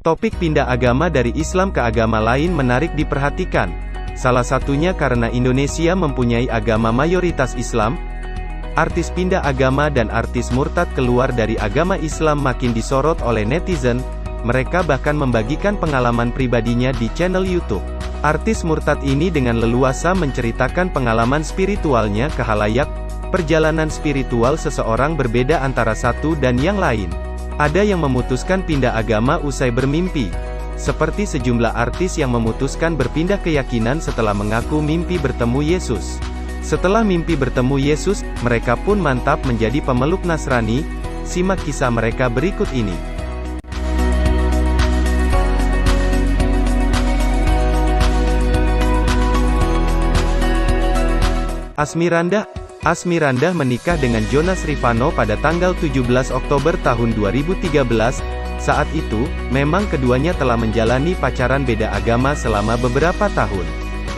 Topik pindah agama dari Islam ke agama lain menarik diperhatikan. Salah satunya karena Indonesia mempunyai agama mayoritas Islam. Artis pindah agama dan artis murtad keluar dari agama Islam makin disorot oleh netizen. Mereka bahkan membagikan pengalaman pribadinya di channel YouTube. Artis murtad ini dengan leluasa menceritakan pengalaman spiritualnya ke khalayak. Perjalanan spiritual seseorang berbeda antara satu dan yang lain. Ada yang memutuskan pindah agama usai bermimpi. Seperti sejumlah artis yang memutuskan berpindah keyakinan setelah mengaku mimpi bertemu Yesus. Setelah mimpi bertemu Yesus, mereka pun mantap menjadi pemeluk Nasrani. Simak kisah mereka berikut ini. Asmirandah menikah dengan Jonas Rivanno pada tanggal 17 Oktober tahun 2013. Saat itu, memang keduanya telah menjalani pacaran beda agama selama beberapa tahun.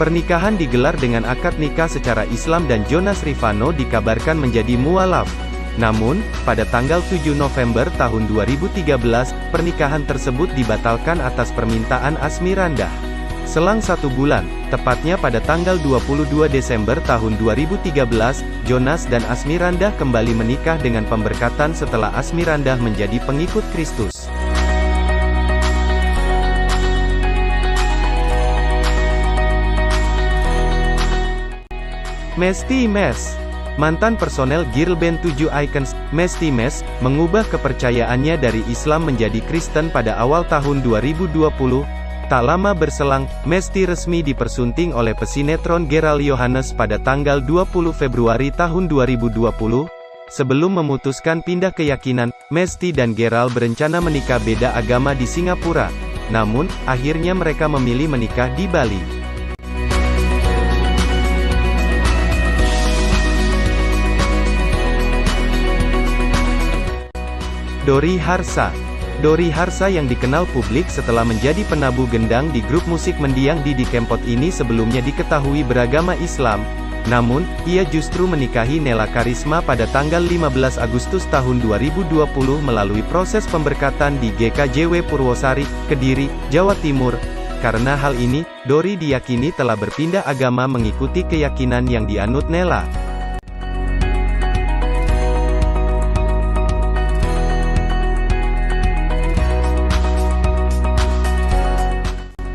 Pernikahan digelar dengan akad nikah secara Islam dan Jonas Rivanno dikabarkan menjadi mualaf. Namun, pada tanggal 7 November tahun 2013, pernikahan tersebut dibatalkan atas permintaan Asmirandah. Selang 1 bulan, tepatnya pada tanggal 22 Desember tahun 2013, Jonas dan Asmirandah kembali menikah dengan pemberkatan setelah Asmirandah menjadi pengikut Kristus. Mesty Mes. Mantan personel girl band 7 Icons, Mesty Mes, mengubah kepercayaannya dari Islam menjadi Kristen pada awal tahun 2020. Tak lama berselang, Mesty resmi dipersunting oleh pesinetron Gerald Yohanes pada tanggal 20 Februari tahun 2020. Sebelum memutuskan pindah keyakinan, Mesty dan Gerald berencana menikah beda agama di Singapura. Namun, akhirnya mereka memilih menikah di Bali. Dori Harsa. Dori Harsa yang dikenal publik setelah menjadi penabuh gendang di grup musik mendiang Didi Kempot ini sebelumnya diketahui beragama Islam. Namun, ia justru menikahi Nela Karisma pada tanggal 15 Agustus tahun 2020 melalui proses pemberkatan di GKJW Purwosari, Kediri, Jawa Timur. Karena hal ini, Dori diyakini telah berpindah agama mengikuti keyakinan yang dianut Nela.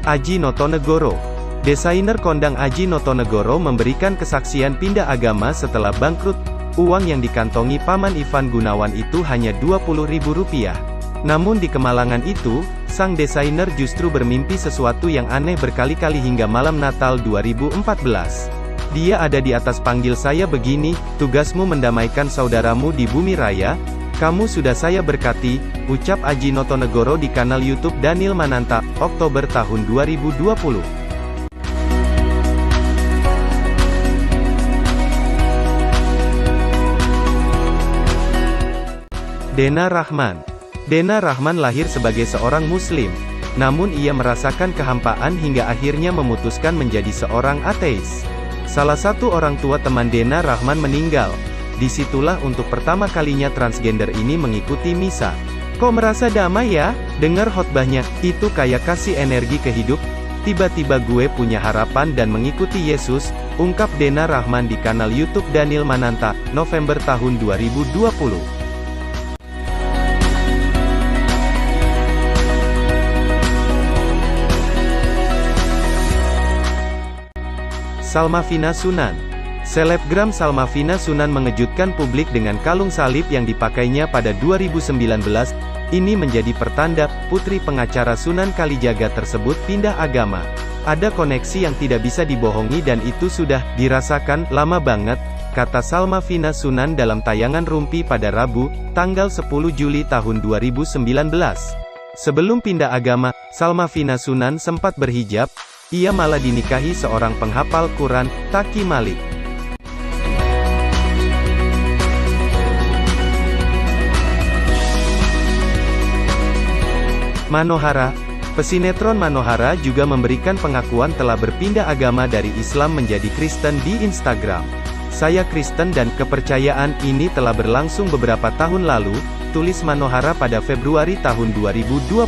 Aji Notonegoro. Desainer kondang Aji Notonegoro memberikan kesaksian pindah agama setelah bangkrut. Uang yang dikantongi Paman Ivan Gunawan itu hanya Rp20.000. Namun di kemalangan itu, sang desainer justru bermimpi sesuatu yang aneh berkali-kali hingga malam Natal 2014. Dia ada di atas panggil saya begini, tugasmu mendamaikan saudaramu di bumi raya. Kamu sudah saya berkati, ucap Aji Notonegoro di kanal YouTube Daniel Mananta, Oktober tahun 2020. Dena Rahman. Dena Rahman lahir sebagai seorang Muslim. Namun ia merasakan kehampaan hingga akhirnya memutuskan menjadi seorang ateis. Salah satu orang tua teman Dena Rahman meninggal. Disitulah untuk pertama kalinya transgender ini mengikuti misa. Kok merasa damai ya? Dengar khotbahnya, itu kayak kasih energi ke hidup. Tiba-tiba gue punya harapan dan mengikuti Yesus, ungkap Dena Rahman di kanal YouTube Daniel Mananta, November tahun 2020. Salmavina Sunan. Selebgram Salmavina Sunan mengejutkan publik dengan kalung salib yang dipakainya pada 2019. Ini menjadi pertanda, putri pengacara Sunan Kalijaga tersebut pindah agama. Ada koneksi yang tidak bisa dibohongi dan itu sudah dirasakan lama banget, kata Salmavina Sunan dalam tayangan Rumpi pada Rabu, tanggal 10 Juli tahun 2019. Sebelum pindah agama, Salmavina Sunan sempat berhijab. Ia malah dinikahi seorang penghafal Quran, Taki Malik. Manohara. Pesinetron Manohara juga memberikan pengakuan telah berpindah agama dari Islam menjadi Kristen di Instagram. Saya Kristen dan kepercayaan ini telah berlangsung beberapa tahun lalu, tulis Manohara pada Februari tahun 2020.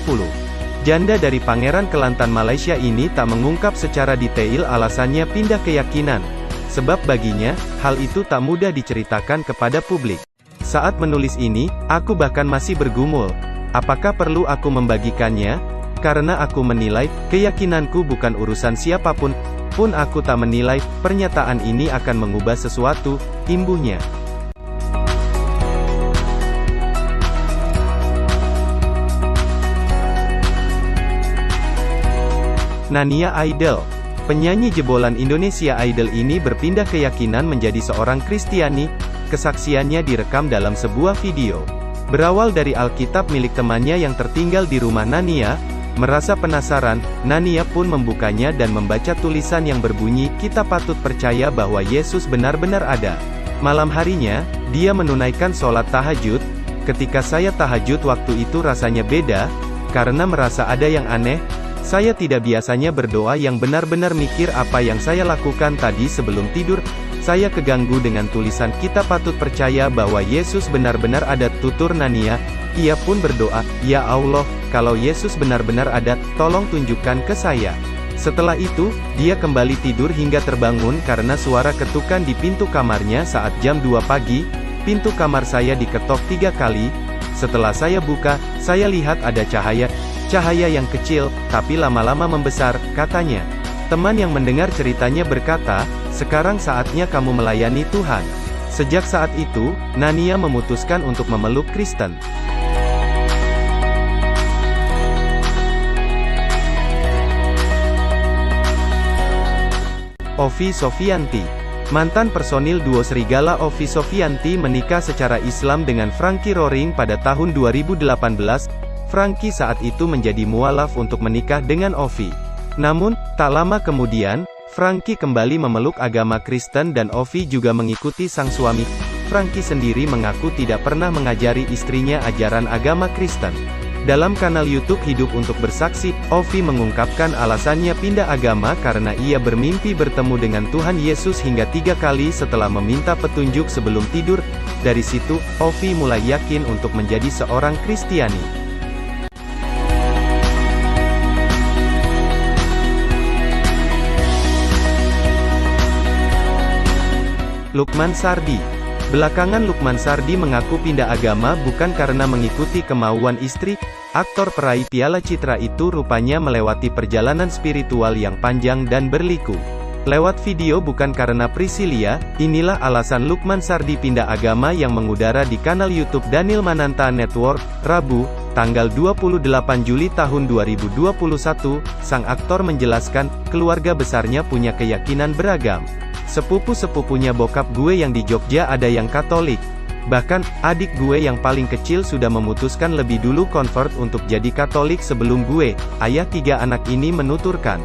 Janda dari Pangeran Kelantan Malaysia ini tak mengungkap secara detail alasannya pindah keyakinan. Sebab baginya, hal itu tak mudah diceritakan kepada publik. Saat menulis ini, aku bahkan masih bergumul. Apakah perlu aku membagikannya? Karena aku menilai, keyakinanku bukan urusan siapapun, pun aku tak menilai, pernyataan ini akan mengubah sesuatu, imbuhnya. Nania Idol. Penyanyi jebolan Indonesia Idol ini berpindah keyakinan menjadi seorang Kristiani. Kesaksiannya direkam dalam sebuah video. Berawal dari Alkitab milik temannya yang tertinggal di rumah Nania. Merasa penasaran, Nania pun membukanya dan membaca tulisan yang berbunyi, "Kita patut percaya bahwa Yesus benar-benar ada." Malam harinya, dia menunaikan sholat tahajud. Ketika saya tahajud waktu itu rasanya beda, karena merasa ada yang aneh. Saya tidak biasanya berdoa yang benar-benar mikir apa yang saya lakukan tadi sebelum tidur. Saya keganggu dengan tulisan "Kita patut percaya bahwa Yesus benar-benar ada," tutur Nania. Ia pun berdoa, "Ya Allah, kalau Yesus benar-benar ada, tolong tunjukkan ke saya." Setelah itu, dia kembali tidur hingga terbangun karena suara ketukan di pintu kamarnya saat jam 2 pagi. Pintu kamar saya diketok 3 kali. Setelah saya buka, saya lihat ada cahaya yang kecil, tapi lama-lama membesar, katanya. Teman yang mendengar ceritanya berkata, "Sekarang saatnya kamu melayani Tuhan." Sejak saat itu, Nania memutuskan untuk memeluk Kristen. Ovi Sofianti. Mantan personil duo Serigala Ovi Sofianti menikah secara Islam dengan Frankie Roring pada tahun 2018. Frankie saat itu menjadi mualaf untuk menikah dengan Ovi. Namun, tak lama kemudian, Frankie kembali memeluk agama Kristen dan Ovi juga mengikuti sang suami. Frankie sendiri mengaku tidak pernah mengajari istrinya ajaran agama Kristen. Dalam kanal YouTube Hidup Untuk Bersaksi, Ovi mengungkapkan alasannya pindah agama karena ia bermimpi bertemu dengan Tuhan Yesus hingga 3 kali setelah meminta petunjuk sebelum tidur. Dari situ, Ovi mulai yakin untuk menjadi seorang Kristiani. Lukman Sardi. Belakangan Lukman Sardi mengaku pindah agama bukan karena mengikuti kemauan istri. Aktor peraih Piala Citra itu rupanya melewati perjalanan spiritual yang panjang dan berliku. Lewat video Bukan Karena Priscilia, inilah alasan Lukman Sardi pindah agama yang mengudara di kanal YouTube Daniel Mananta Network, Rabu, tanggal 28 Juli tahun 2021, sang aktor menjelaskan, keluarga besarnya punya keyakinan beragam. Sepupu-sepupunya bokap gue yang di Jogja ada yang Katolik. Bahkan, adik gue yang paling kecil sudah memutuskan lebih dulu convert untuk jadi Katolik sebelum gue. Ayah 3 anak ini menuturkan.